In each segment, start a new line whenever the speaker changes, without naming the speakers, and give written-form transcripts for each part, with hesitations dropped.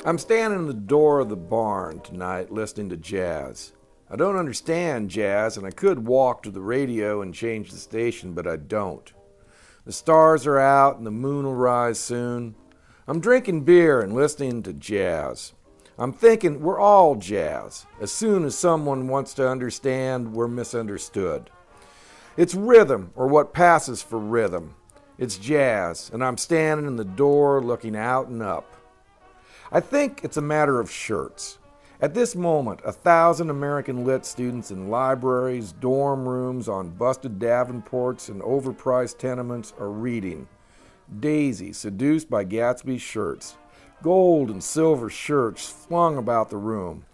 I'm standing in the door of the barn tonight listening to jazz. I don't understand jazz, and I could walk to the radio and change the station, but I don't. The stars are out and the moon will rise soon. I'm drinking beer and listening to jazz. I'm thinking we're all jazz. As soon as someone wants to understand, we're misunderstood. It's rhythm, or what passes for rhythm. It's jazz, and I'm standing in the door looking out and up. I think it's a matter of shirts. At this moment, 1,000 American Lit students in libraries, dorm rooms, on busted Davenports, and overpriced tenements are reading. Daisy, seduced by Gatsby's shirts. Gold and silver shirts flung about the room.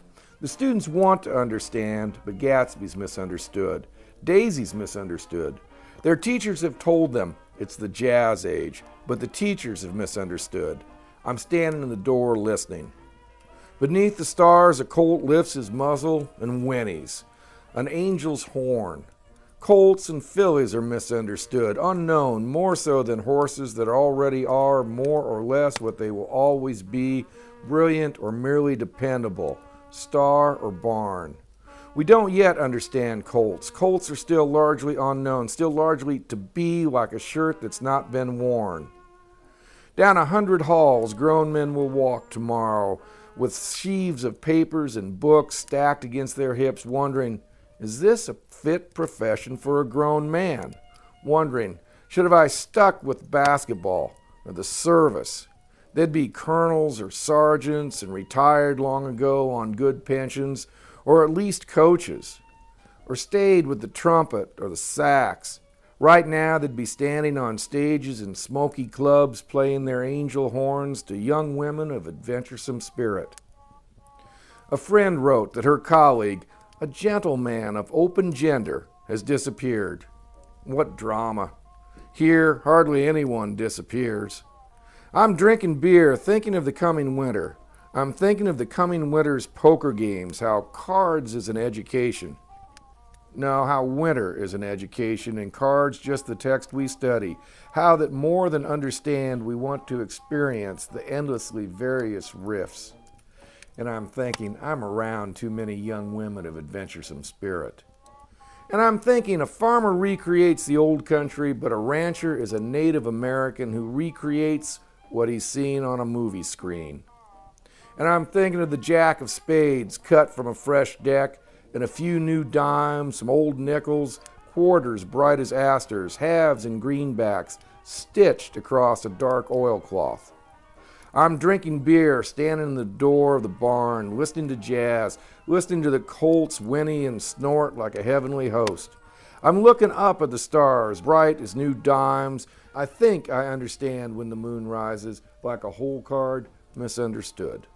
The students want to understand, but Gatsby's misunderstood. Daisy's misunderstood. Their teachers have told them it's the jazz age, but the teachers have misunderstood. I'm standing in the door listening. Beneath the stars, a colt lifts his muzzle and whinnies. An angel's horn. Colts and fillies are misunderstood, unknown, more so than horses that already are more or less what they will always be, brilliant or merely dependable, star or barn. We don't yet understand colts. Colts are still largely unknown, still largely to be like a shirt that's not been worn. Down 100 halls, grown men will walk tomorrow with sheaves of papers and books stacked against their hips, wondering, is this a fit profession for a grown man? Wondering, should have I stuck with basketball or the service? They'd be colonels or sergeants and retired long ago on good pensions, or at least coaches, or stayed with the trumpet or the sax. Right now, they'd be standing on stages in smoky clubs playing their angel horns to young women of adventuresome spirit. A friend wrote that her colleague, a gentleman of open gender, has disappeared. What drama. Here, hardly anyone disappears. I'm drinking beer, thinking of the coming winter. I'm thinking of the coming winter's poker games, how cards is an education. No, how winter is an education and cards just the text we study. How that more than understand we want to experience the endlessly various rifts. And I'm thinking I'm around too many young women of adventuresome spirit. And I'm thinking a farmer recreates the old country, but a rancher is a Native American who recreates what he's seen on a movie screen. And I'm thinking of the jack of spades cut from a fresh deck, and a few new dimes, some old nickels, quarters bright as asters, halves and greenbacks, stitched across a dark oilcloth. I'm drinking beer, standing in the door of the barn, listening to jazz, listening to the colts whinny and snort like a heavenly host. I'm looking up at the stars, bright as new dimes. I think I understand when the moon rises, like a hole card misunderstood.